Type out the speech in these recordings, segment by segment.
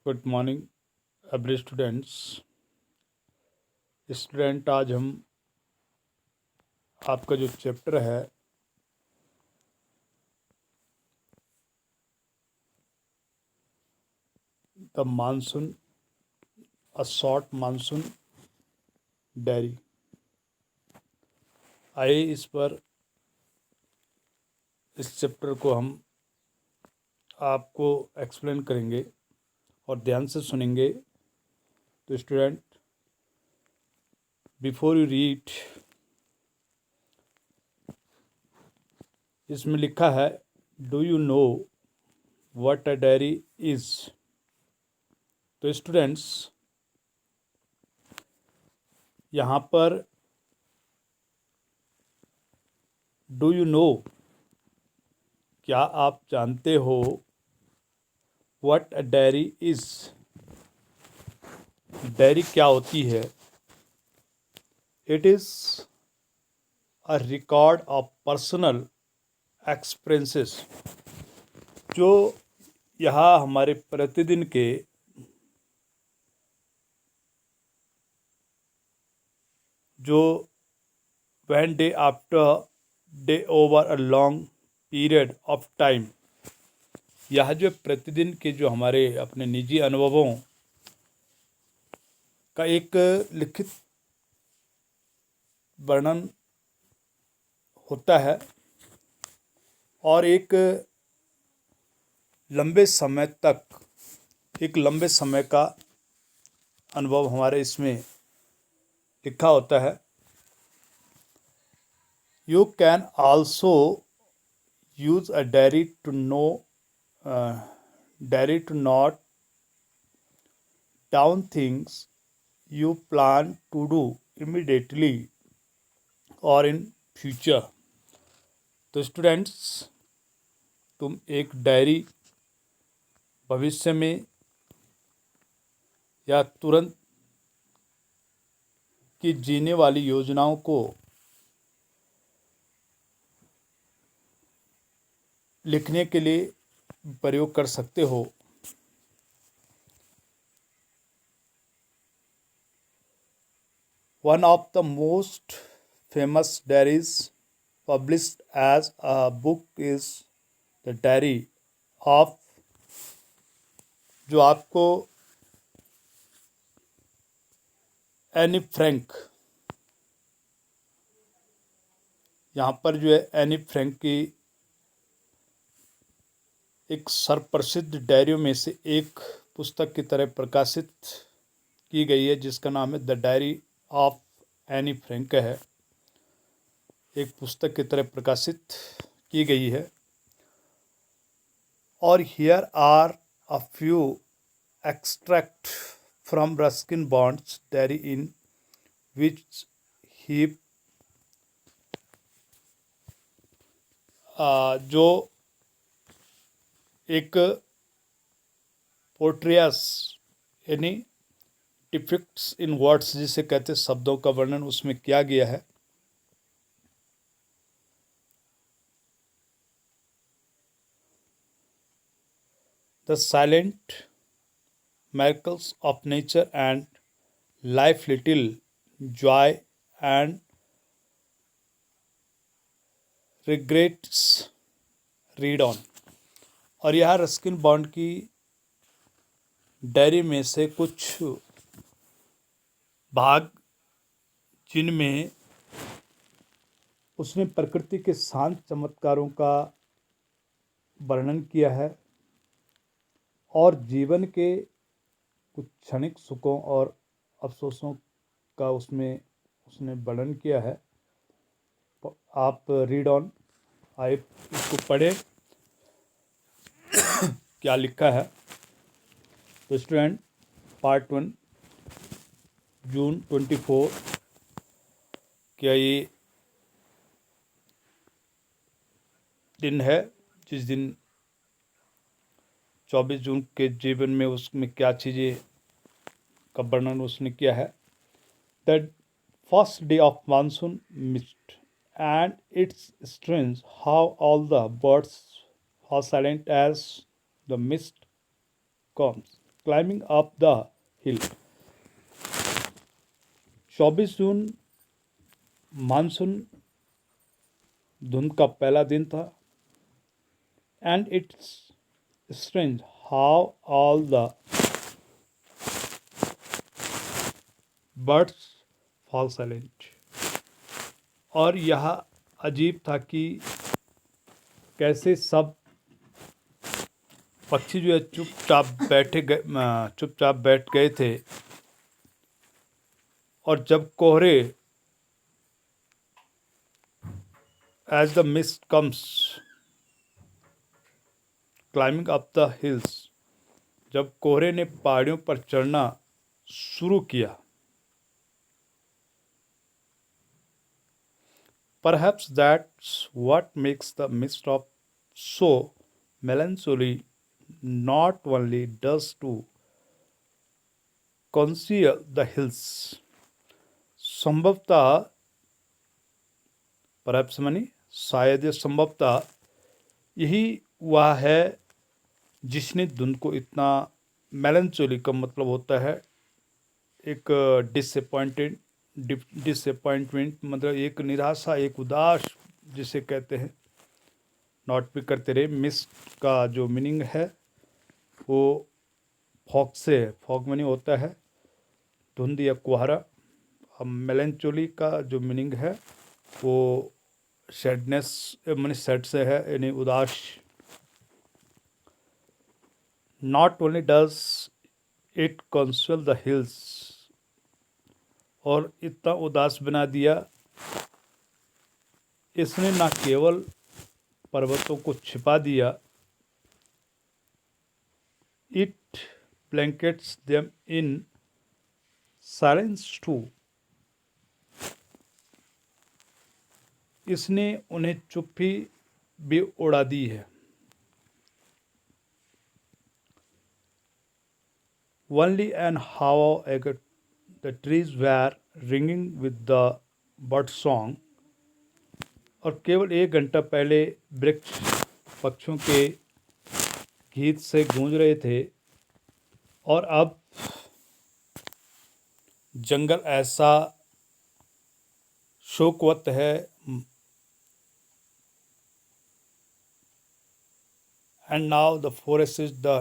Good morning every students. आज हम आपका जो चैप्टर है the monsoon a short monsoon diary, आइए इस चैप्टर को हम आपको एक्सप्लेन करेंगे और ध्यान से सुनेंगे। तो स्टूडेंट, बिफोर यू रीड, इसमें लिखा है do you know what a diary is. तो स्टूडेंट्स, यहाँ पर डू यू नो, क्या आप जानते हो, what a diary is, diary क्या होती है। It is a record of personal experiences, जो यहाँ हमारे प्रतिदिन के जो when day after day over a long period of time, यह जो प्रतिदिन के जो हमारे अपने निजी अनुभवों का एक लिखित वर्णन होता है और एक लंबे समय का अनुभव हमारे इसमें लिखा होता है। You can also use a diary to note down things you plan to do immediately or in future। तो स्टूडेंट्स, तुम एक डायरी भविष्य में या तुरंत की जीने वाली योजनाओं को लिखने के लिए प्रयोग कर सकते हो। One of the most famous diaries published as a book is the Diary of, जो आपको एनी फ्रैंक, यहाँ पर जो है एनी फ्रैंक की एक सर्वप्रसिद्ध डायरियों में से एक पुस्तक की तरह प्रकाशित की गई है, जिसका नाम है the diary of Anne Frank है। एक पुस्तक की तरह प्रकाशित की गई है। और here are a few extract from Ruskin Bond's diary in which he जो एक पोर्ट्रियास यानी डिपिक्ट्स इन वर्ड्स जिसे कहते हैं, शब्दों का वर्णन उसमें किया गया है। The silent miracles of nature and life, little joy and regrets, read on। और यह रस्किन बॉन्ड की डायरी में से कुछ भाग, जिनमें उसने प्रकृति के शांत चमत्कारों का वर्णन किया है और जीवन के कुछ क्षणिक सुखों और अफसोसों का उसमें उसने वर्णन किया है। आप रीड ऑन, आप इसको पढ़ें क्या लिखा है। तो स्टूडेंट, पार्ट 1, जून 24, क्या ये दिन है जिस दिन 24 जून के जीवन में उसमें क्या चीज़ें का वर्णन उसने किया है। The first day of monsoon mist and it's strange how all the birds are silent as the mist comes। Climbing up the hill. 24 June monsoon धुंध का पहला दिन था। And it's strange how all the birds fall silent. और यह अजीब था कि कैसे सब पक्षी जो है चुपचाप बैठ गए थे। और जब कोहरे as the mist comes climbing up the hills, जब कोहरे ने पहाड़ियों पर चढ़ना शुरू किया, perhaps that's what makes the mist of so melancholy, not only does to conceal the hills, संभवतः परहैप्स मनी शायद, ये संभवतः यही वह है जिसने धुंध को इतना, मेलनचोली का मतलब होता है एक डिसअपॉइंटमेंट, मतलब एक निराशा, एक उदास जिसे कहते हैं। नॉट भी करते रहे। मिस्ट का जो मीनिंग है वो फॉग से है। फॉग मनी होता है धुंध या कुहारा। अब मेलनचोली का जो मीनिंग है वो सैडनेस मनी सैड से है, यानी उदास। Not only does it console the hills, और इतना उदास बना दिया इसने, न केवल पर्वतों को छिपा दिया, it blankets them in silence too, इसने उन्हें चुप्पी भी उड़ा दी है। Only an hour ago the trees were ringing with the bird song, और केवल 1 घंटा पहले वृक्ष पक्षियों के गीत से गूंज रहे थे। और अब जंगल ऐसा शोकवत है, and now the forest is the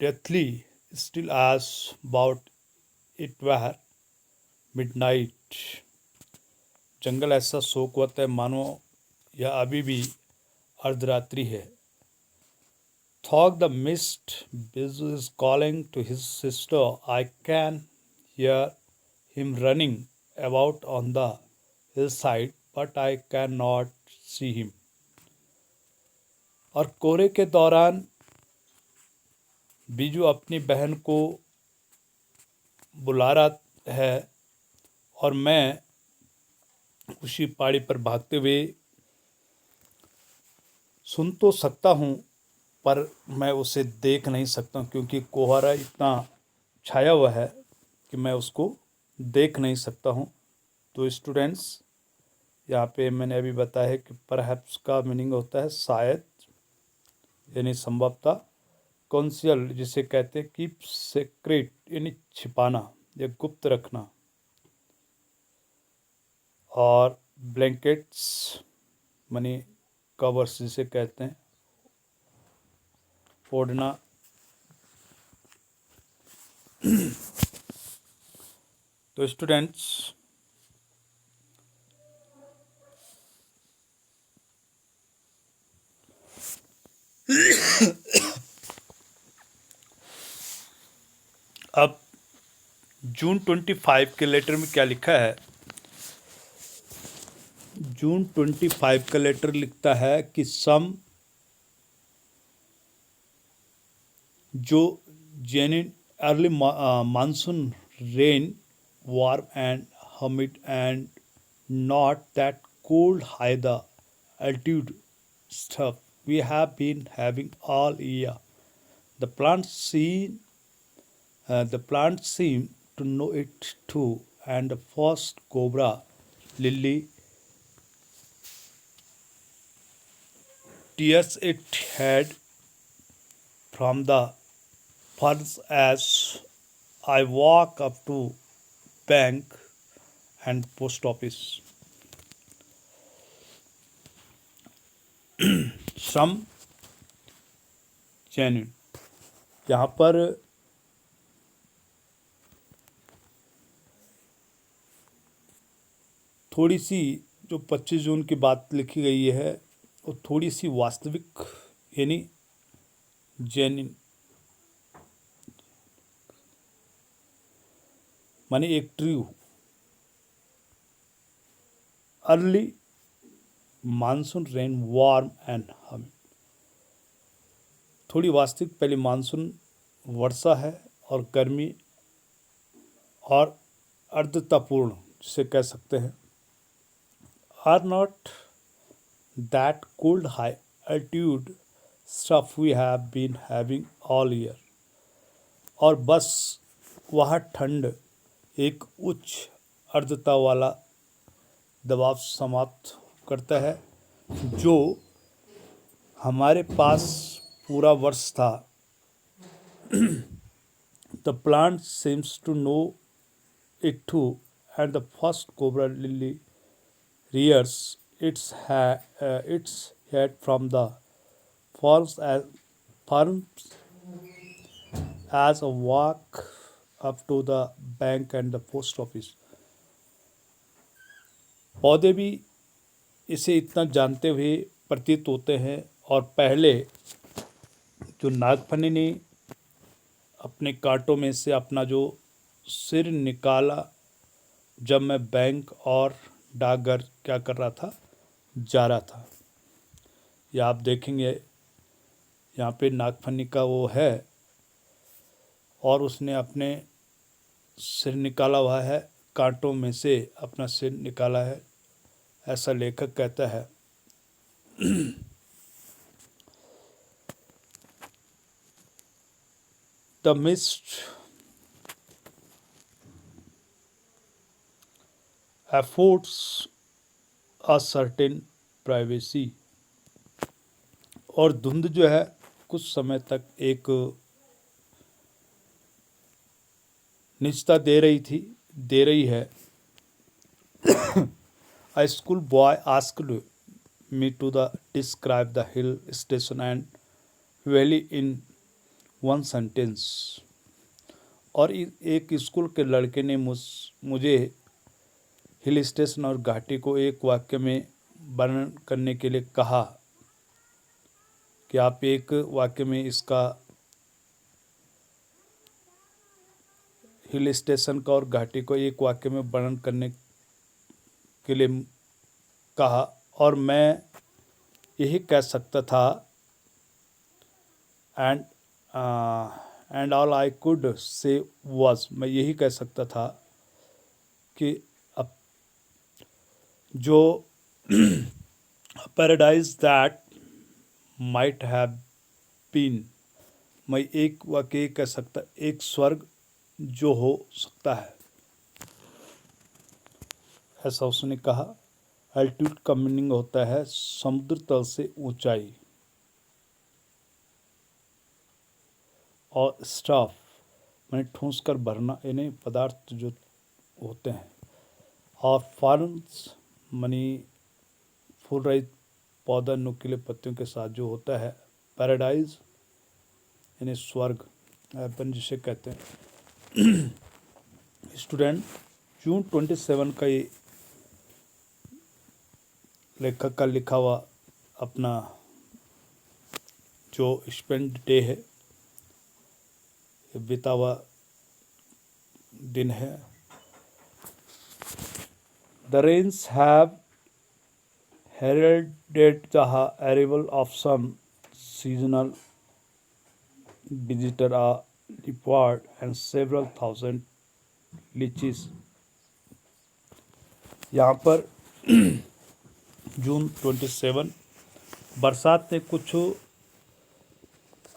deathly still as about it were midnight। जंगल ऐसा शोकवत है मानो यह अभी भी अर्धरात्रि है। Thought the mist Bizu is calling to his sister. I can hear him running about on the hillside, but I cannot see him। और कोहरे के दौरान बीजू अपनी बहन को बुला रहा है, और मैं उसी पहाड़ी पर भागते हुए सुन तो सकता हूँ, पर मैं उसे देख नहीं सकता क्योंकि कोहरा इतना छाया हुआ है कि मैं उसको देख नहीं सकता हूँ। तो स्टूडेंट्स, यहाँ पे मैंने अभी बताया है कि परहैप्स का मीनिंग होता है शायद, यानी संभवतः। कॉन्सियल जिसे कहते हैं कीप सीक्रेट, यानी छिपाना या गुप्त रखना। और ब्लैंकेट्स मनी कवर्स जिसे कहते हैं ओढ़ना। तो स्टूडेंट्स, अब जून 25 के लेटर में क्या लिखा है। जून 25 का लेटर लिखता है कि सम जो genuine early monsoon rain warm and humid and not that cold high the altitude stuff we have been having all year. The plants seem to know it too, and the first cobra lily tears its head from the funds as I walk up to bank and post office. श्रम genuine, यहाँ पर थोड़ी सी जो 25 जून की बात लिखी गई है वो थोड़ी सी वास्तविक यानी जेन्युइन माने एक true early monsoon rain warm and humming, थोड़ी वास्तविक पहले मानसून वर्षा है और गर्मी और अर्धतापूर्ण जिसे कह सकते हैं। Are not that cold high altitude stuff we have been having all year, और बस वह ठंड एक उच्च आर्द्रता वाला दबाव समाप्त करता है जो हमारे पास पूरा वर्ष था। The plant seems to know it too and the first cobra lily rears its head from the farms as a walk up to the bank and the post office। पौधे भी इसे इतना जानते हुए प्रतीत होते हैं, और पहले जो नागफनी ने अपने कांटों में से अपना जो सिर निकाला जब मैं बैंक और डाकघर क्या कर रहा था, जा रहा था। या आप देखेंगे यहाँ पे नागफनी का वो है और उसने अपने सिर निकाला हुआ है, कांटों में से अपना सिर निकाला है, ऐसा लेखक कहता है। The mist affords a certain privacy, और धुंध जो है कुछ समय तक एक निजता दे रही है। A school boy asked me to describe the hill station and valley in one sentence, और एक स्कूल के लड़के ने मुझे हिल स्टेशन और घाटी को एक वाक्य में वर्णन करने के लिए कहा कि आप एक वाक्य में इसका हिल स्टेशन का और घाटी को एक वाक्य में वर्णन करने के लिए कहा, और मैं यही कह सकता था and all I could say was, मैं यही कह सकता था कि जो paradise that might have been, मैं एक वाक्य कह सकता, एक स्वर्ग जो हो सकता है, ऐसा उसने कहा। एल्टीट्यूड का मीनिंग होता है समुद्र तल से ऊंचाई, और स्टाफ मैंने ठूंस कर भरना, यानी पदार्थ जो होते हैं, और फॉर्म्स मनी फूल रहित पौधा नुकीले पत्तियों के साथ जो होता है। पैराडाइज यानी स्वर्ग अपन जिसे कहते हैं। स्टूडेंट, जून 27 का ये लेखक का लिखा हुआ अपना जो स्पेंड डे है, बीता हुआ दिन है। The rains have heralded the arrival of some seasonal visitor, a leopard and several thousand lychees। यहाँ पर जून 27 बरसात ने कुछ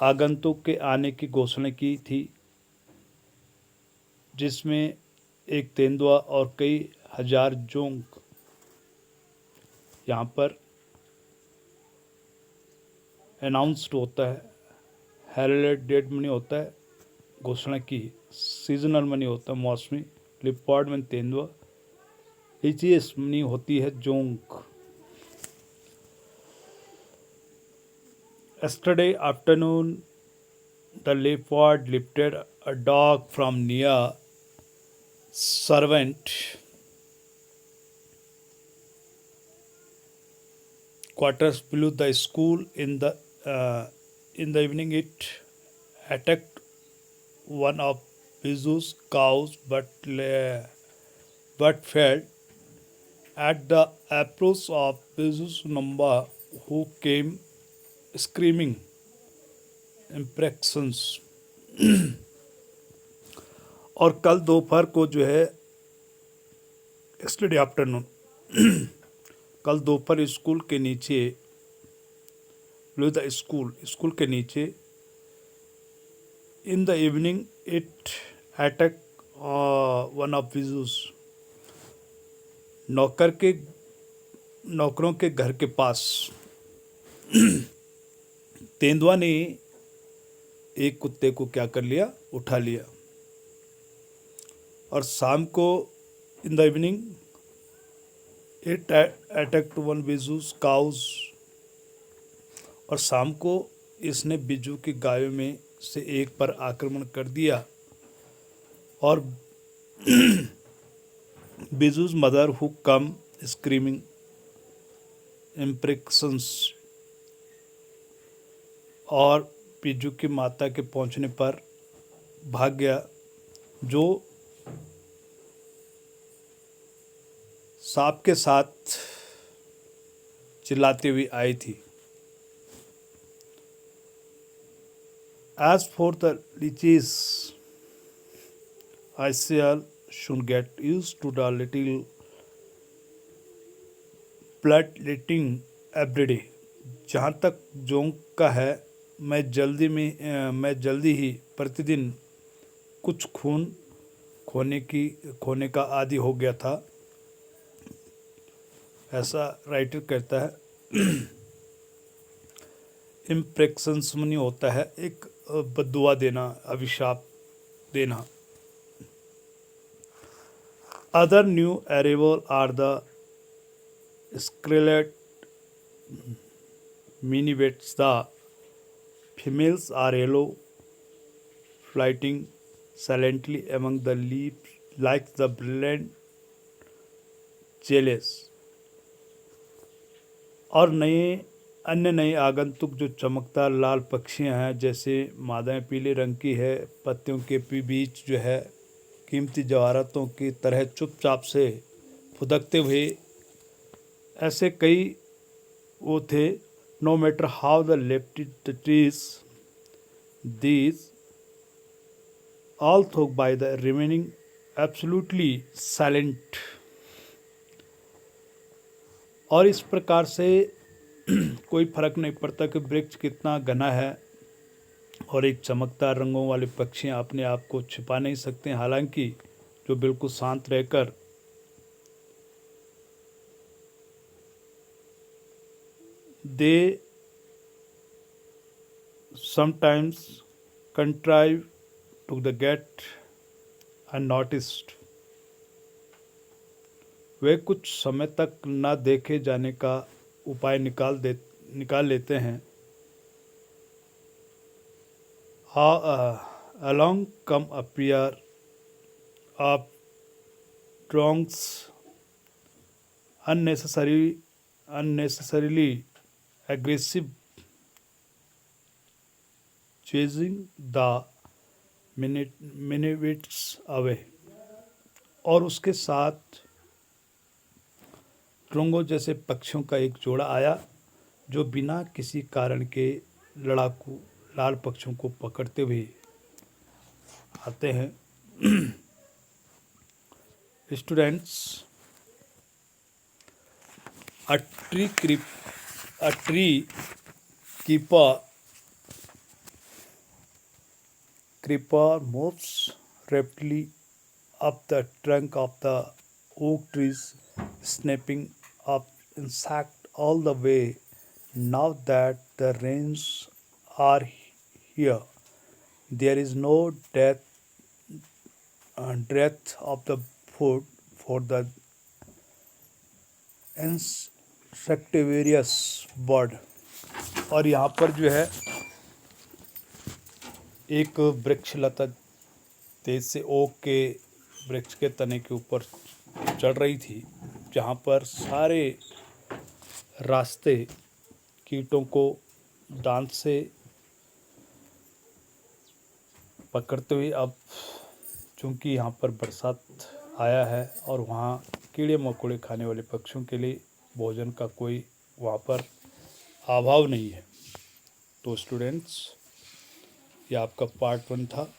आगंतुक के आने की घोषणा की थी, जिसमें एक तेंदुआ और कई हजार जोंक यहाँ पर अनाउंस्ड होता है। हेरेल्डेड मनी होता है घोषणा की। सीजनल मनी होता है मौसमी, लिपर्ड में तेंदुआ, लिचियस मनी होती है जोंक। Yesterday afternoon, the leopard lifted a dog from near servant quarters below the school. In the evening, it attacked one of Bizu's cows, but failed. At the approach of Bizu's number, who came screaming imprecations. और कल दोपहर को जो है yesterday afternoon कल दोपहर school के नीचे below the स्कूल के नीचे in the evening it attacked one of Bizu's नौकरों के घर के पास तेंदुआ ने एक कुत्ते को क्या कर लिया, उठा लिया। और शाम को in the evening it attacked one Bijju's cows, और शाम को इसने बिजू की गायों में से एक पर आक्रमण कर दिया। और Biju's mother who come screaming imprecations, और बिजू की माता के पहुंचने पर भाग गया, जो सांप के साथ चिल्लाती हुई आई थी। As for the leeches, I shall soon get used to the little bloodletting every day. जहाँ तक जोंक का है, मैं जल्दी ही प्रतिदिन कुछ खून खोने का आदी हो गया था। ऐसा राइटर कहता है। इम्प्रेक्शंस मनी होता है एक बद्दुआ देना, अभिशाप देना। Other new arrival are the scarlet minivets. द females are yellow, flighting silently among the leaves like the brilliant jealous। और अन्य नए आगंतुक जो चमकदार लाल पक्षियां हैं, जैसे मादाएं पीले रंग की है, पत्तियों के बीच जो है कीमती जवाहरातों की तरह चुपचाप से फुदकते हुए, ऐसे कई वो थे। No matter how the left the trees, these all thought by the remaining absolutely silent। और इस प्रकार से कोई फर्क नहीं पड़ता कि वृक्ष कितना घना है, और एक चमकदार रंगों वाले पक्षी अपने आप को छिपा नहीं सकते, हालांकि जो बिल्कुल शांत रहकर they sometimes contrive to the get unnoticed। वे कुछ समय तक न देखे जाने का उपाय निकाल लेते हैं। Along come a pair of trunks unnecessarily aggressive, chasing the minutes away। और उसके साथ ट्रोंगो जैसे पक्षियों का एक जोड़ा आया, जो बिना किसी कारण के लड़ाकू लाल पक्षियों को पकड़ते हुए आते हैं। Students, a tree creeper moves rapidly up the trunk of the oak trees, snapping up insect all the way. Now that the rains are here, there is no डेथ of the food for the insectivorous bird. और यहाँ पर जो है एक वृक्षलता तेज से okay के वृक्ष के तने के ऊपर चढ़ रही थी, जहाँ पर सारे रास्ते कीटों को दांत से पकड़ते हुए, अब चूँकि यहाँ पर बरसात आया है और वहाँ कीड़े मकोड़े खाने वाले पक्षियों के लिए भोजन का कोई वहाँ पर अभाव नहीं है। तो स्टूडेंट्स, ये आपका पार्ट 1 था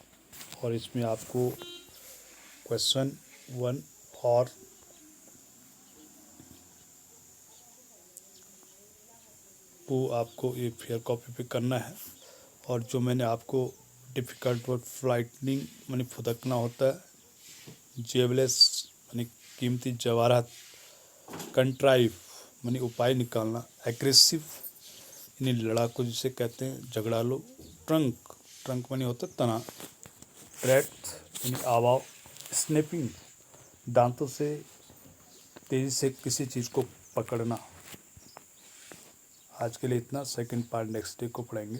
और इसमें आपको क्वेश्चन 1 और 2 आपको ये फेयर कॉपी पे करना है। और जो मैंने आपको डिफ़िकल्ट वर्ड फ्लाइटनिंग माने फुदकना होता है, जेवलेस माने कीमती जवाहरात, कंट्राइव माने उपाय निकालना, एग्रेसिव यानी लड़ाकू जिसे कहते हैं, झगड़ालू, ट्रंक माने होता है तना, ट्रैट यानी आवाव, स्नैपिंग दांतों से तेज़ी से किसी चीज़ को पकड़ना। आज के लिए इतना, सेकंड पार्ट नेक्स्ट डे को पढ़ेंगे।